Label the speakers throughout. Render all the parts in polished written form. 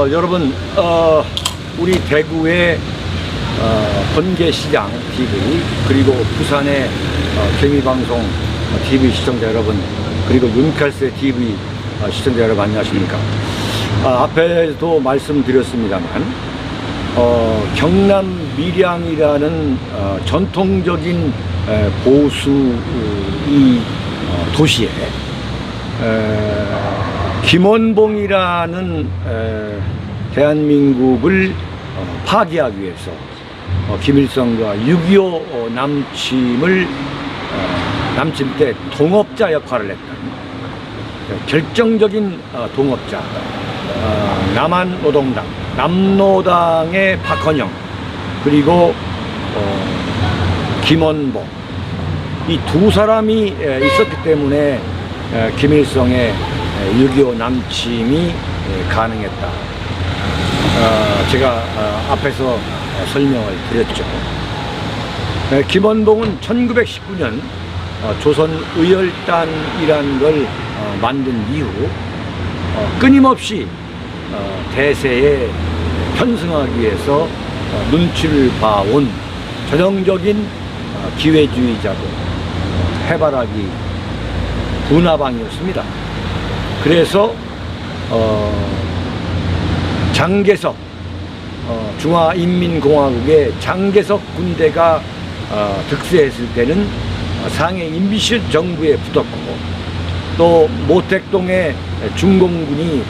Speaker 1: 여러분, 우리 대구의 번개시장 TV, 그리고 부산의 개미방송 TV 시청자 여러분, 그리고 윤칼세 TV 시청자 여러분, 안녕하십니까. 앞에도 말씀드렸습니다만, 경남 밀양이라는 전통적인 보수 이 도시에 김원봉이라는 대한민국을 파괴하기 위해서 김일성과 6.25 남침 때 동업자 역할을 했던 결정적인 동업자, 남한노동당, 남노당의 박헌영, 그리고 김원봉, 이 두 사람이 있었기 때문에 김일성의 6.25 남침이 가능했다. 제가 앞에서 설명을 드렸죠. 김원봉은 1919년 조선의열단이라는 걸 만든 이후 끊임없이 대세에 편승하기 위해서 눈치를 봐온 전형적인 기회주의자도 해바라기 군화방이었습니다. 그래서 장개석, 중화인민공화국의 장개석 군대가 득세했을 때는 상해 임시실 정부에 붙었고, 또 모택동의 중공군이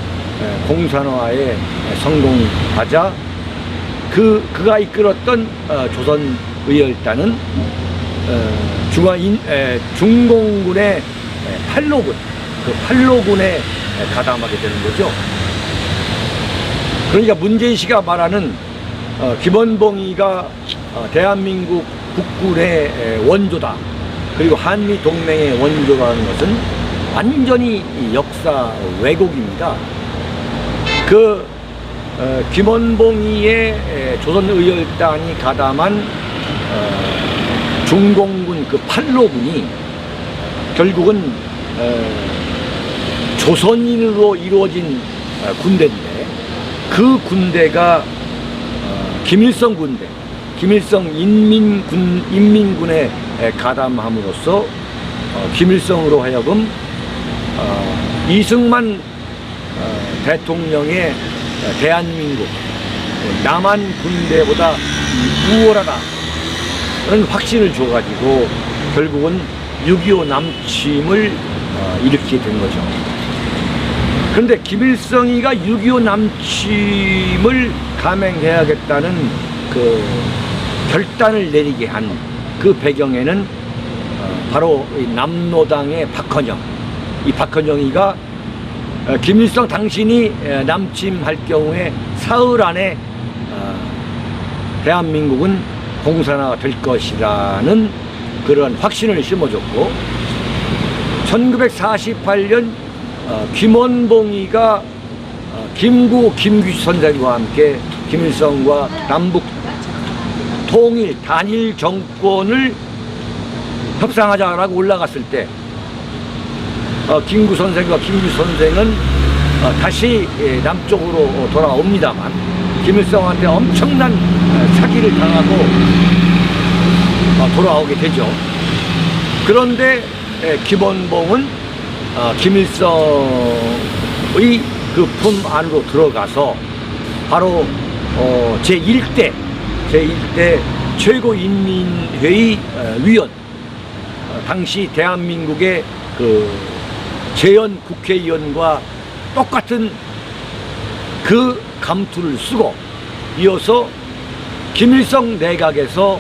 Speaker 1: 공산화에 성공하자 그가 이끌었던 조선의열단은 중공군의 팔로군, 그 팔로군에 가담하게 되는 거죠. 그러니까 문재인 씨가 말하는 김원봉이가 대한민국 국군의 원조다, 그리고 한미 동맹의 원조라는 것은 완전히 역사 왜곡입니다. 그 김원봉이의 조선의열단이 가담한 중공군 그 팔로군이 결국은 조선인으로 이루어진 군대인데, 그 군대가 김일성 군대, 김일성 인민군에 가담함으로써 김일성으로 하여금 이승만 대통령의 대한민국, 남한 군대보다 우월하다는 확신을 줘가지고 결국은 6.25 남침을 일으키게 된 거죠. 그런데 김일성이가 6.25 남침을 감행해야겠다는 그 결단을 내리게 한 그 배경에는 바로 남노당의 박헌영, 이 박헌영이가 김일성 당신이 남침할 경우에 사흘 안에 대한민국은 공산화가 될 것이라는 그런 확신을 심어줬고, 1948년 김원봉이가 김규 선생과 함께 김일성과 남북 통일 단일 정권을 협상하자라고 올라갔을 때 김구 선생과 김규 선생은 다시 남쪽으로 돌아옵니다만 김일성한테 엄청난 사기를 당하고 돌아오게 되죠. 그런데 김원봉은 김일성의 그 품 안으로 들어가서 바로 제1대 최고인민회의 위원, 당시 대한민국의 그 재연 국회의원과 똑같은 그 감투를 쓰고, 이어서 김일성 내각에서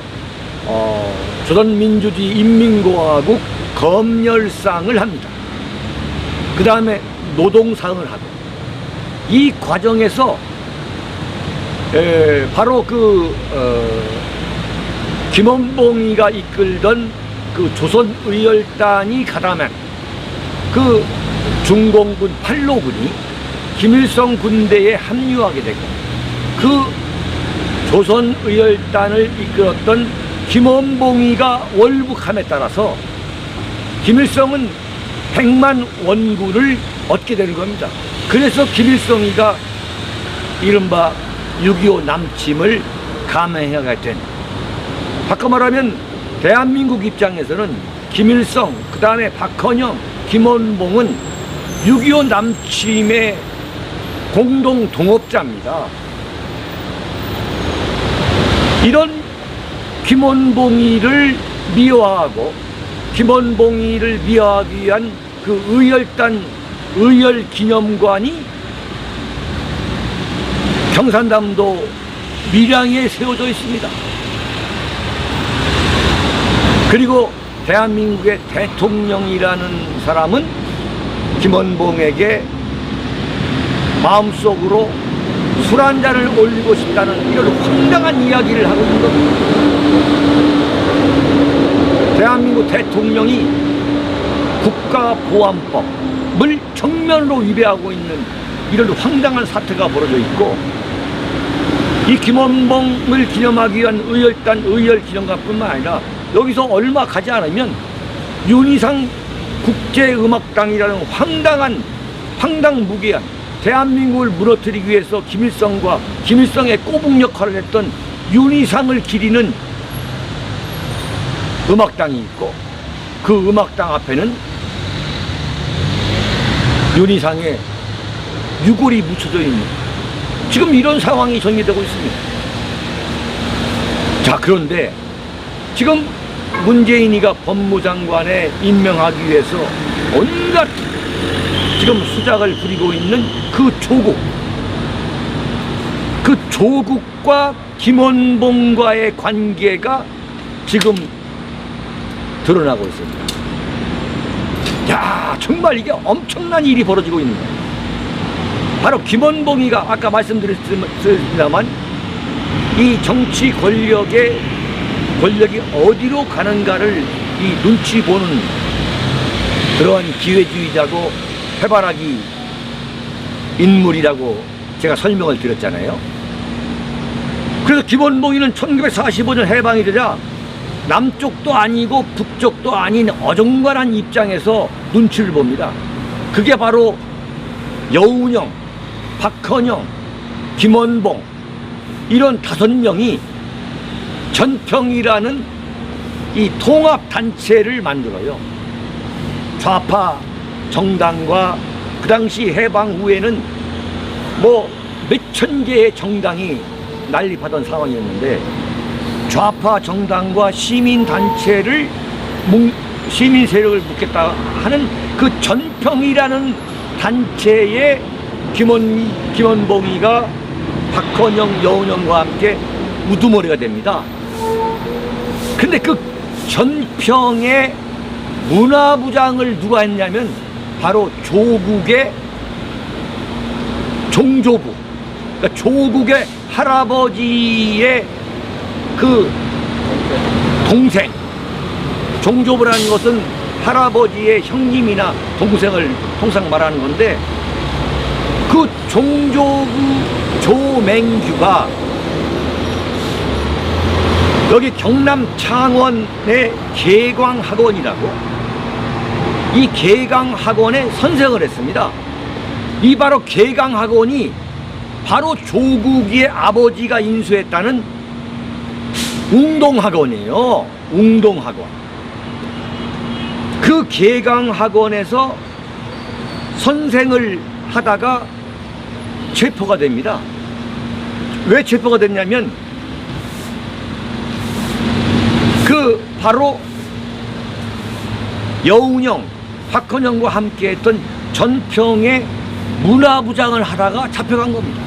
Speaker 1: 조선민주주의 인민공화국 검열상을 합니다. 그 다음에 노동상을 하고, 이 과정에서 바로 김원봉이가 이끌던 그 조선의열단이 가담한 그 중공군 팔로군이 김일성 군대에 합류하게 되고, 그 조선의열단을 이끌었던 김원봉이가 월북함에 따라서 김일성은 100만 원군을 얻게 되는 겁니다. 그래서 김일성이가 이른바 6.25 남침을 감행하게 된, 바꿔 말하면 대한민국 입장에서는 김일성, 그 다음에 박헌영, 김원봉은 6.25 남침의 공동 동업자입니다. 이런 김원봉이를 미화하고 김원봉이를 미화하기 위한 그 의열기념관이 경산담도 밀양에 세워져 있습니다. 그리고 대한민국의 대통령이라는 사람은 김원봉에게 마음속으로 술 한 잔을 올리고 싶다는 이런 황당한 이야기를 하고 있는 겁니다. 대한민국 대통령이 국가보안법을 정면으로 위배하고 있는 이런 황당한 사태가 벌어져 있고, 이 김원봉을 기념하기 위한 의열기념관뿐만 아니라 여기서 얼마 가지 않으면 윤희상 국제음악당이라는 황당무계한 대한민국을 무너뜨리기 위해서 김일성의 꼬북 역할을 했던 윤희상을 기리는 음악당이 있고, 그 음악당 앞에는 윤희상의 유골이 묻혀져 있는, 지금 이런 상황이 전개되고 있습니다. 자, 그런데 지금 문재인이가 법무장관에 임명하기 위해서 온갖 지금 수작을 부리고 있는 그 조국과 김원봉과의 관계가 지금 드러나고 있습니다. 야, 정말 이게 엄청난 일이 벌어지고 있는 거예요. 바로 김원봉이가 아까 말씀드렸습니다만 이 정치 권력이 어디로 가는가를 이 눈치 보는 그러한 기회주의자고 해바라기 인물이라고 제가 설명을 드렸잖아요. 그래서 김원봉이는 1945년 해방이 되자 남쪽도 아니고 북쪽도 아닌 어중간한 입장에서 눈치를 봅니다. 그게 바로 여운형, 박헌영, 김원봉 이런 5명이 전평이라는 이 통합단체를 만들어요. 좌파 정당과 그 당시 해방 후에는 뭐 몇천 개의 정당이 난립하던 상황이었는데, 좌파 정당과 시민 세력을 묶겠다 하는 그 전평이라는 단체에 김원봉이가 박헌영, 여운형과 함께 우두머리가 됩니다. 근데 그 전평의 문화부장을 누가 했냐면 바로 조국의 종조부, 그러니까 조국의 할아버지의 그 동생, 종조부라는 것은 할아버지의 형님이나 동생을 통상 말하는 건데, 그 종조부 조맹규가 여기 경남 창원의 계광학원이라고, 이 계강학원에 선생을 했습니다. 이 바로 계강학원이 바로 조국의 아버지가 인수했다는 웅동학원이에요. 웅동학원. 그 계강학원에서 선생을 하다가 체포가 됩니다. 왜 체포가 됐냐면 그 바로 여운형, 박헌영과 함께 했던 전평의 문화부장을 하다가 잡혀간 겁니다.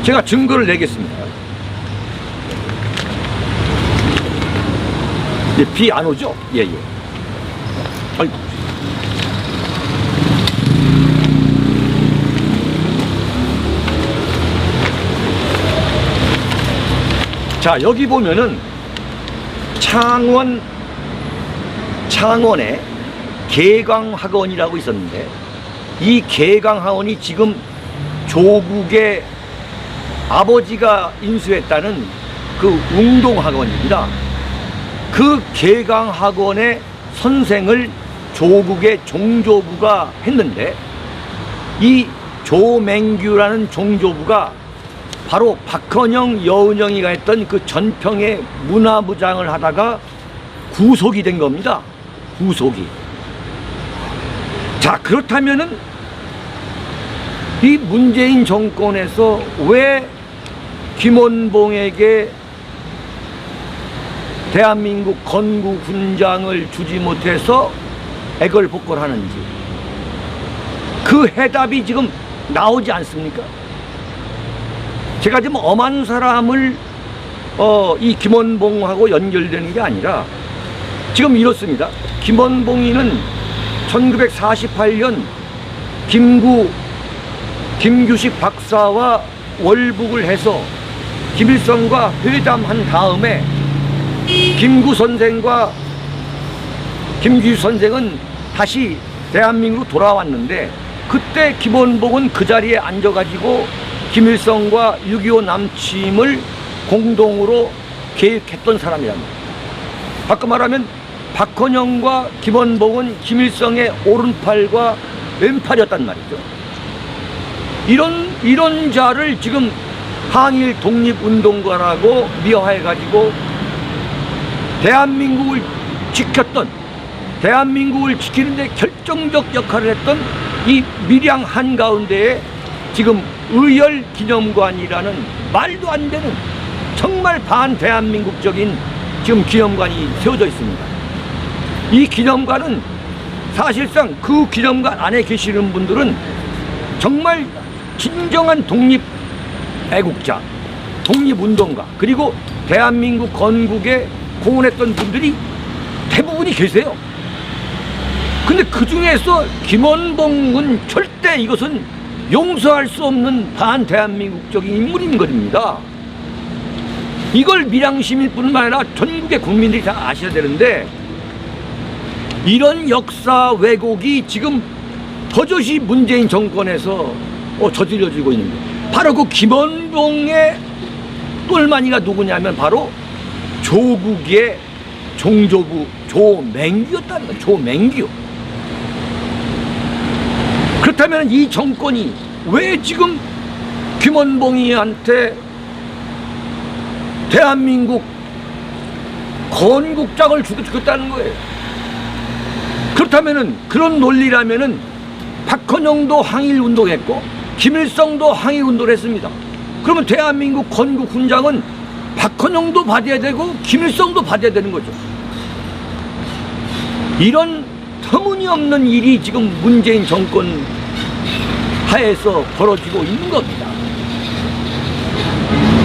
Speaker 1: 제가 증거를 내겠습니다. 비 안 오죠? 예. 아이고. 자, 여기 보면은 창원에 계강학원이라고 있었는데, 이 계강학원이 지금 조국의 아버지가 인수했다는 그 웅동학원입니다. 그 계강학원의 선생을 조국의 종조부가 했는데, 이 조맹규라는 종조부가 바로 박헌영, 여운형이가 했던 그 전평의 문화부장을 하다가 구속이 된 겁니다. 구속이. 자, 그렇다면은 이 문재인 정권에서 왜 김원봉에게 대한민국 건국훈장을 주지 못해서 애걸복걸하는지 그 해답이 지금 나오지 않습니까? 제가 지금 엄한 사람을 이 김원봉하고 연결되는 게 아니라 지금 이렇습니다. 김원봉이는 1948년 김규식 박사와 월북을 해서 김일성과 회담한 다음에 김구 선생과 김규식 선생은 다시 대한민국으로 돌아왔는데 그때 김원봉은 그 자리에 앉아가지고 김일성과 6.25 남침을 공동으로 계획했던 사람이랍니다. 바꿔 말하면 박헌영과 김원봉은 김일성의 오른팔과 왼팔이었단 말이죠. 이런 자를 지금 항일 독립운동가라고 미화해가지고 대한민국을 지키는데 결정적 역할을 했던 이 밀양 한가운데에 지금 의열기념관이라는 말도 안 되는 정말 반대한민국적인 지금 기념관이 세워져 있습니다. 이 기념관은 사실상 그 기념관 안에 계시는 분들은 정말 진정한 독립애국자, 독립운동가, 그리고 대한민국 건국에 공헌했던 분들이 대부분이 계세요. 근데 그 중에서 김원봉은 절대 이것은 용서할 수 없는 반대한민국적인 인물인 것입니다. 이걸 밀양시민뿐만 아니라 전국의 국민들이 다 아셔야 되는데 이런 역사 왜곡이 지금 버젓이 문재인 정권에서 저질러지고 있는 거예요. 바로 그 김원봉의 똘마니가 누구냐면 바로 조국의 종조부 조맹규였다는 거예요. 조맹규. 그렇다면 이 정권이 왜 지금 김원봉이한테 대한민국 건국장을 주겠다는 거예요? 그렇다면은 그런 논리라면은 박헌영도 항일운동했고 김일성도 항일운동을 했습니다. 그러면 대한민국 건국훈장은 박헌영도 받아야 되고 김일성도 받아야 되는 거죠. 이런 터무니없는 일이 지금 문재인 정권 하에서 벌어지고 있는 겁니다.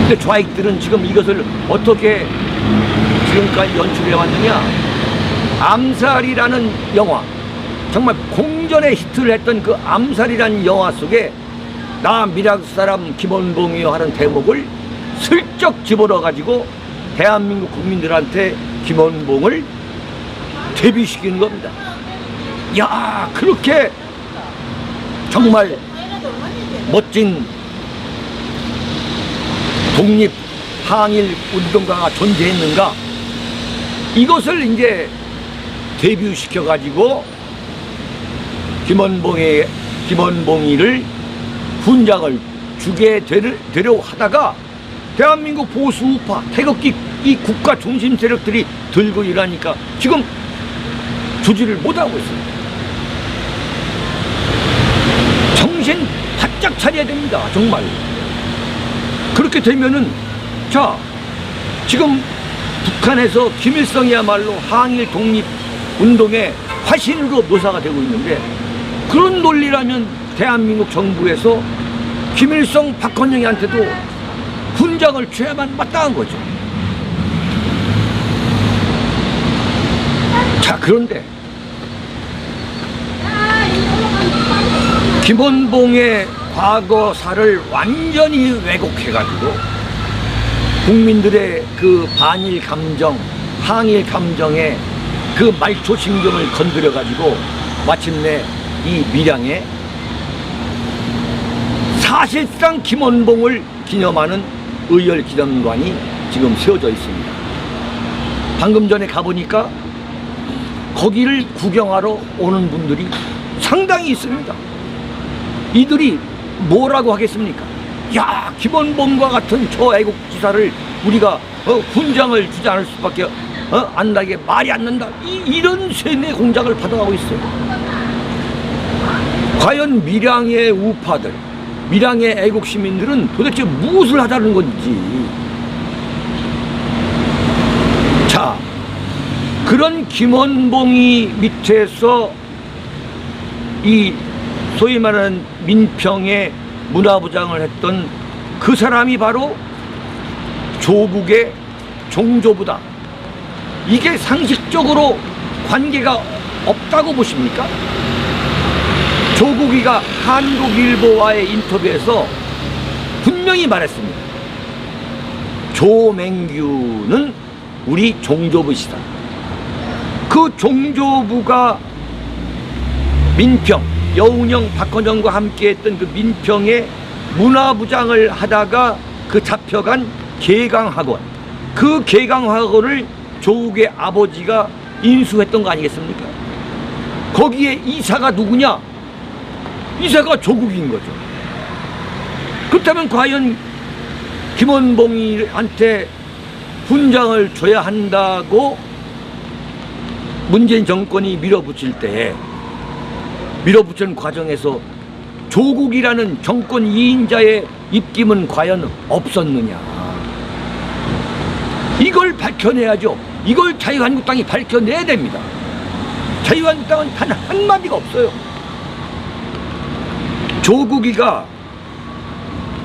Speaker 1: 근데 좌익들은 지금 이것을 어떻게 지금까지 연출해 왔느냐? 암살이라는 영화, 정말 공전의 히트를 했던 그 암살이라는 영화 속에 나 밀양 사람 김원봉이요 하는 대목을 슬쩍 집어넣어 가지고 대한민국 국민들한테 김원봉을 데뷔시키는 겁니다. 야, 그렇게 정말 멋진 독립 항일 운동가가 존재했는가? 이것을 이제 데뷔시켜 가지고 김원봉이를 훈장을 주게 되려 하다가 대한민국 보수우파 태극기 이 국가 중심 세력들이 들고 일하니까 지금 주지를 못하고 있습니다. 정신 바짝 차려야 됩니다. 정말. 그렇게 되면은 자, 지금 북한에서 김일성이야말로 항일 독립 운동의 화신으로 묘사가 되고 있는데 그런 논리라면 대한민국 정부에서 김일성, 박헌영이한테도 훈장을 줘야만 마땅한 거죠. 자, 그런데 김원봉의 과거사를 완전히 왜곡해가지고 국민들의 그 반일 감정, 항일 감정에 그 말초신경을 건드려가지고 마침내 이 밀양에 사실상 김원봉을 기념하는 의열기념관이 지금 세워져 있습니다. 방금 전에 가보니까 거기를 구경하러 오는 분들이 상당히 있습니다. 이들이 뭐라고 하겠습니까? 야, 김원봉과 같은 저 애국지사를 우리가 훈장을 주지 않을 수밖에 안 나게 말이 안 난다. 이런 세뇌 공작을 받아가고 있어요. 과연 밀양의 우파들, 밀양의 애국 시민들은 도대체 무엇을 하자는 건지. 자, 그런 김원봉이 밑에서 이 소위 말하는 민평의 문화부장을 했던 그 사람이 바로 조국의 종조부다. 이게 상식적으로 관계가 없다고 보십니까? 조국이가 한국일보와의 인터뷰에서 분명히 말했습니다. 조맹규는 우리 종조부시다. 그 종조부가 민평, 여운형, 박헌영과 함께했던 그 민평의 문화부장을 하다가 그 잡혀간 개강학원, 그 개강학원을 조국의 아버지가 인수했던 거 아니겠습니까? 거기에 이사가 누구냐? 이사가 조국인 거죠. 그렇다면 과연 김원봉이한테 훈장을 줘야 한다고 문재인 정권이 밀어붙일 때, 밀어붙이는 과정에서 조국이라는 정권 2인자의 입김은 과연 없었느냐. 이걸 밝혀내야죠. 이걸 자유한국당이 밝혀내야 됩니다. 자유한국당은 단 한마디가 없어요. 조국이가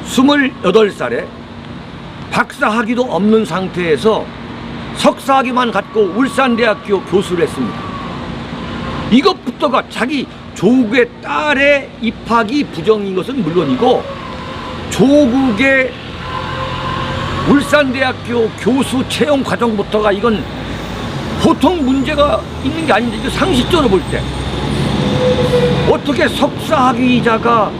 Speaker 1: 28살에 박사학위도 없는 상태에서 석사학위만 갖고 울산대학교 교수를 했습니다. 이것부터가 자기 조국의 딸의 입학이 부정인 것은 물론이고, 조국의 울산대학교 교수 채용 과정부터가 이건 보통 문제가 있는 게 아닌데, 상식적으로 볼 때 어떻게 석사학위자가,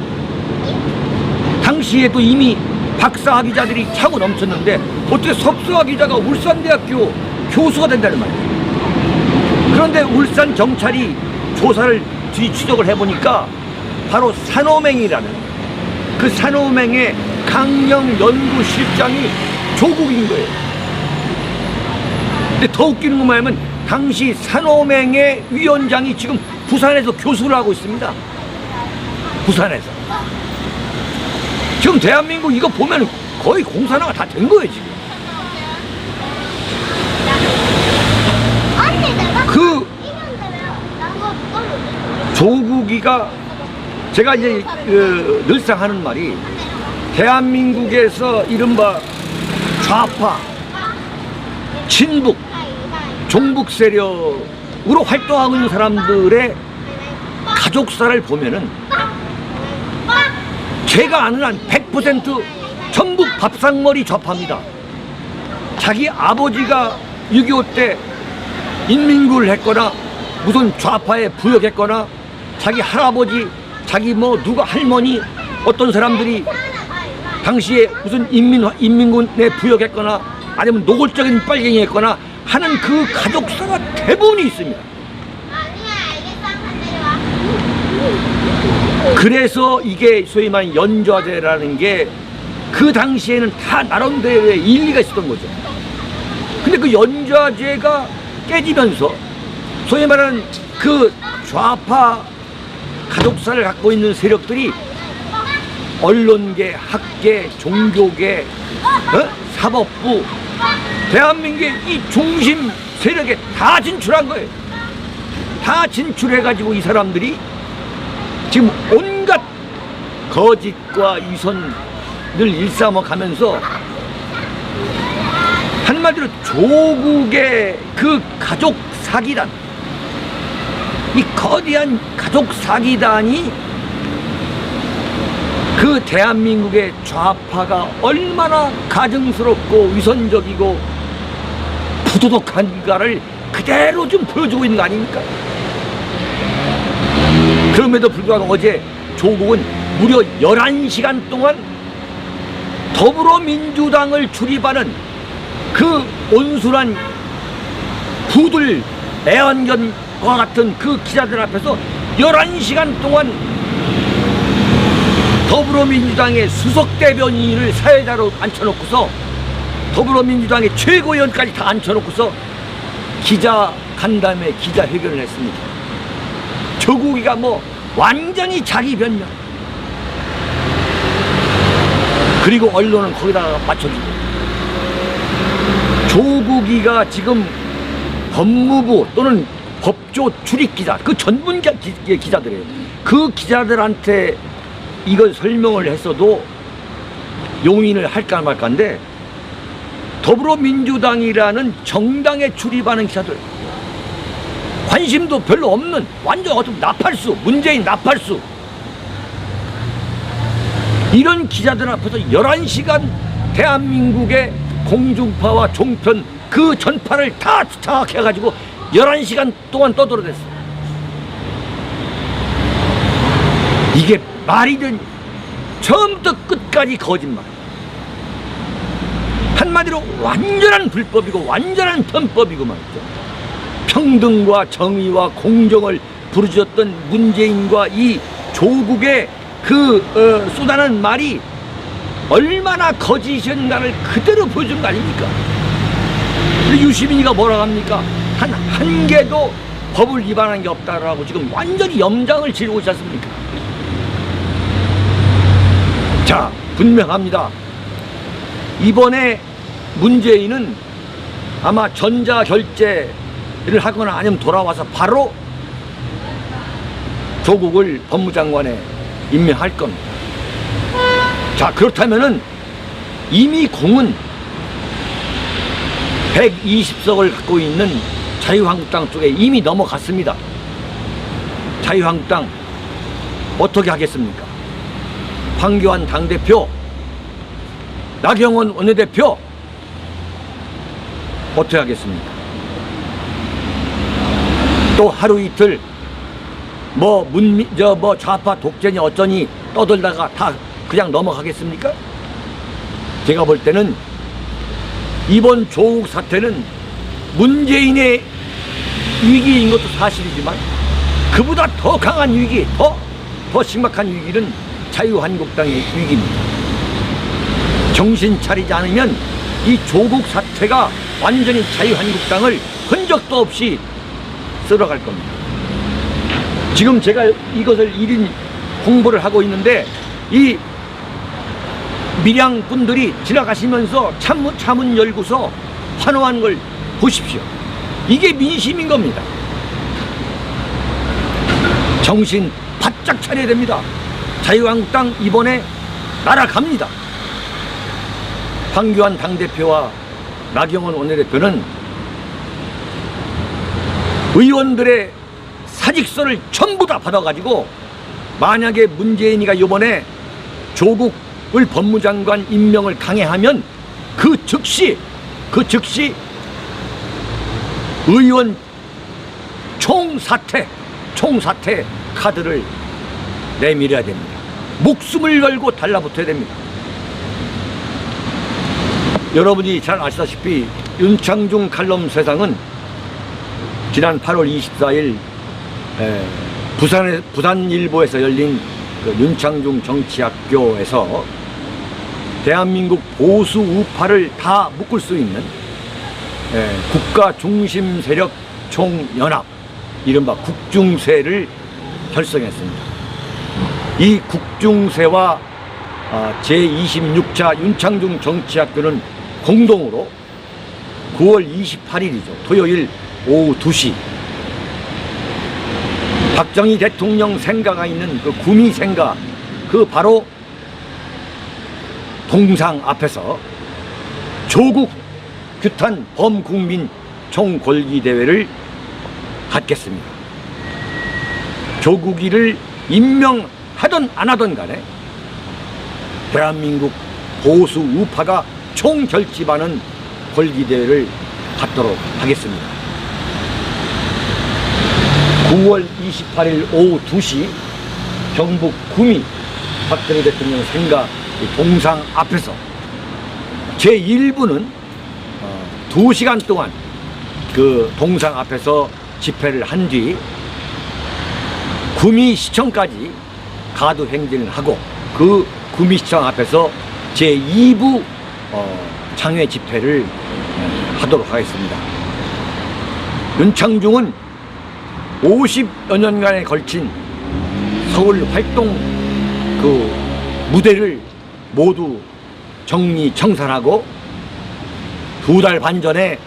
Speaker 1: 당시에도 이미 박사학위자들이 차고 넘쳤는데 어떻게 석사학위자가 울산대학교 교수가 된다는 말이에요. 그런데 울산 경찰이 조사를 뒤추적을 해보니까 바로 산호맹이라는 그 산호맹의 강령 연구실장이 조국인 거예요. 근데 더 웃기는 건 뭐냐면, 당시 산호맹의 위원장이 지금 부산에서 교수를 하고 있습니다. 부산에서. 지금 대한민국 이거 보면 거의 공산화가 다 된 거예요, 지금. 그 조국이가, 제가 이제 늘상 하는 말이, 대한민국에서 이른바 좌파, 친북, 종북 세력으로 활동하고 있는 사람들의 가족사를 보면은 제가 아는 한 100% 전부 밥상머리 좌파입니다. 자기 아버지가 6.25 때 인민구를 했거나 무슨 좌파에 부역했거나, 자기 할아버지, 자기 뭐 누가 할머니, 어떤 사람들이 당시에 무슨 인민군에 부역했거나 아니면 노골적인 빨갱이 했거나 하는 그 가족사가 대부분이 있습니다. 그래서 이게 소위 말하는 연좌제라는 게 그 당시에는 다 나름대로의 일리가 있었던 거죠. 근데 그 연좌제가 깨지면서 소위 말하는 그 좌파 가족사를 갖고 있는 세력들이 언론계, 학계, 종교계, 사법부, 대한민국의 이 중심 세력에 다 진출한 거예요. 다 진출해가지고 이 사람들이 지금 온갖 거짓과 위선을 일삼아 가면서, 한마디로 조국의 그 가족 사기단, 이 거대한 가족 사기단이 그 대한민국의 좌파가 얼마나 가증스럽고 위선적이고 부도덕한가를 그대로 좀 보여주고 있는 거 아닙니까? 그럼에도 불구하고 어제 조국은 무려 11시간 동안 더불어민주당을 출입하는 그 온순한 부들 애완견과 같은 그 기자들 앞에서 11시간 동안 더불어민주당의 수석대변인을 사회자로 앉혀놓고서 더불어민주당의 최고위원까지 다 앉혀놓고서 기자 간담회 기자회견을 했습니다. 조국이가 뭐 완전히 자기 변명, 그리고 언론은 거기다가 맞춰주고. 조국이가 지금 법무부 또는 법조 출입기자, 그 전문 기자들이에요. 그 기자들한테 이걸 설명을 했어도 용인을 할까 말까인데, 더불어민주당이라는 정당에 출입하는 기자들, 관심도 별로 없는 완전 어떤 나팔수, 문재인 나팔수, 이런 기자들 앞에서 11시간 대한민국의 공중파와 종편 그 전파를 다 장악해가지고 11시간 동안 떠들어댔어요. 이게 말이 된, 처음부터 끝까지 거짓말. 한마디로 완전한 불법이고 완전한 편법이고 말이죠. 평등과 정의와 공정을 부르짖었던 문재인과 이 조국의 쏟아낸 말이 얼마나 거짓인가를 그대로 보여준 거 아닙니까? 근데 유시민이가 뭐라고 합니까? 한 개도 법을 위반한 게 없다라고 지금 완전히 염장을 지르고 있지 않습니까? 자, 분명합니다. 이번에 문재인은 아마 전자결제를 하거나 아니면 돌아와서 바로 조국을 법무장관에 임명할 겁니다. 자, 그렇다면은 이미 공은 120석을 갖고 있는 자유한국당 쪽에 이미 넘어갔습니다. 자유한국당 어떻게 하겠습니까? 황교안 당대표, 나경원 원내대표 어떻게 하겠습니까? 또 하루 이틀 뭐 좌파 독재니 어쩌니 떠들다가 다 그냥 넘어가겠습니까? 제가 볼 때는 이번 조국 사태는 문재인의 위기인 것도 사실이지만 그보다 더 강한 위기, 더 심각한 위기는 자유한국당의 위기입니다. 정신 차리지 않으면 이 조국 사태가 완전히 자유한국당을 흔적도 없이 쓸어갈 겁니다. 지금 제가 이것을 1인 홍보를 하고 있는데 이 밀양 분들이 지나가시면서 차문 열고서 환호한 걸 보십시오. 이게 민심인 겁니다. 정신 바짝 차려야 됩니다. 자유한국당 이번에 날아갑니다. 황교안 당대표와 나경원 원내대표는 의원들의 사직서를 전부 다 받아가지고 만약에 문재인이가 이번에 조국을 법무장관 임명을 강행하면 그 즉시 의원 총사퇴 카드를 내밀어야 됩니다. 목숨을 걸고 달라붙어야 됩니다. 여러분이 잘 아시다시피 윤창중 칼럼 세상은 지난 8월 24일 부산일보에서 열린 그 윤창중 정치학교에서 대한민국 보수 우파를 다 묶을 수 있는 국가 중심 세력 총연합, 이른바 국중세를 결성했습니다. 이 국중세와 제26차 윤창중 정치학교는 공동으로 9월 28일이죠. 토요일 오후 2시 박정희 대통령 생가가 있는 그 구미 생가, 그 바로 동상 앞에서 조국 규탄 범국민 총궐기 대회를 갖겠습니다. 조국이를 임명하든 안 하든 간에 대한민국 보수 우파가 총결집하는 권리대회를 갖도록 하겠습니다. 9월 28일 오후 2시 경북 구미 박정희 대통령 생가 동상 앞에서 제1부는 2시간 동안 그 동상 앞에서 집회를 한 뒤 구미 시청까지 가두 행진을 하고 그 구미시청 앞에서 제2부 장외 집회를 하도록 하겠습니다. 윤창중은 50여 년간에 걸친 서울 활동 그 무대를 모두 정리청산하고 2달 반 전에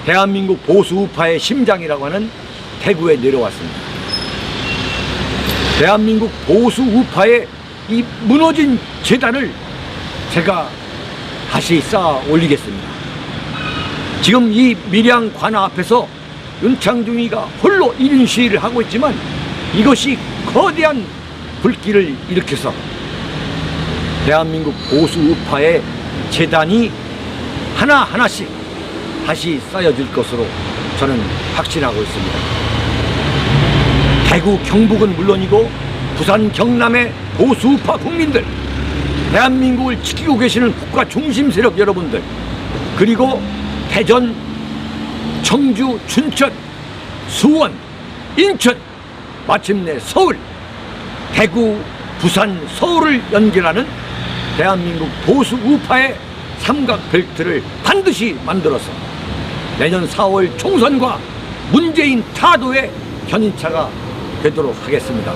Speaker 1: 대한민국 보수 우파의 심장이라고 하는 대구에 내려왔습니다. 대한민국 보수 우파의 이 무너진 재단을 제가 다시 쌓아 올리겠습니다. 지금 이 밀양 관아 앞에서 윤창중이가 홀로 1인 시위를 하고 있지만 이것이 거대한 불길을 일으켜서 대한민국 보수 우파의 재단이 하나하나씩 다시 쌓여질 것으로 저는 확신하고 있습니다. 대구, 경북은 물론이고 부산, 경남의 보수 우파 국민들, 대한민국을 지키고 계시는 국가 중심 세력 여러분들, 그리고 대전, 청주, 춘천, 수원, 인천, 마침내 서울, 대구, 부산, 서울을 연결하는 대한민국 보수 우파의 삼각벨트를 반드시 만들어서 내년 4월 총선과 문재인 타도의 견인차가 되도록 하겠습니다.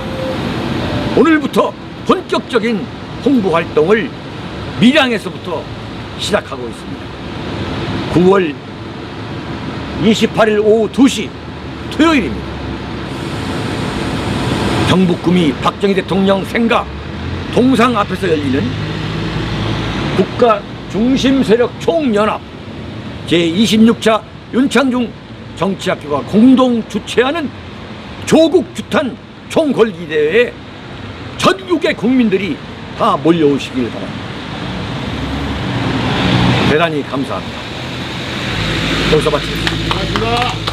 Speaker 1: 오늘부터 본격적인 홍보 활동을 밀양에서부터 시작하고 있습니다. 9월 28일 오후 2시 토요일입니다. 경북 구미 박정희 대통령 생가 동상 앞에서 열리는 국가 중심 세력 총연합 제26차 윤창중 정치학교가 공동 주최하는 조국 규탄 총궐기대회에 전국의 국민들이 다 몰려오시길 바랍니다. 대단히 감사합니다. 여기서 마치겠습니다.
Speaker 2: 고맙습니다.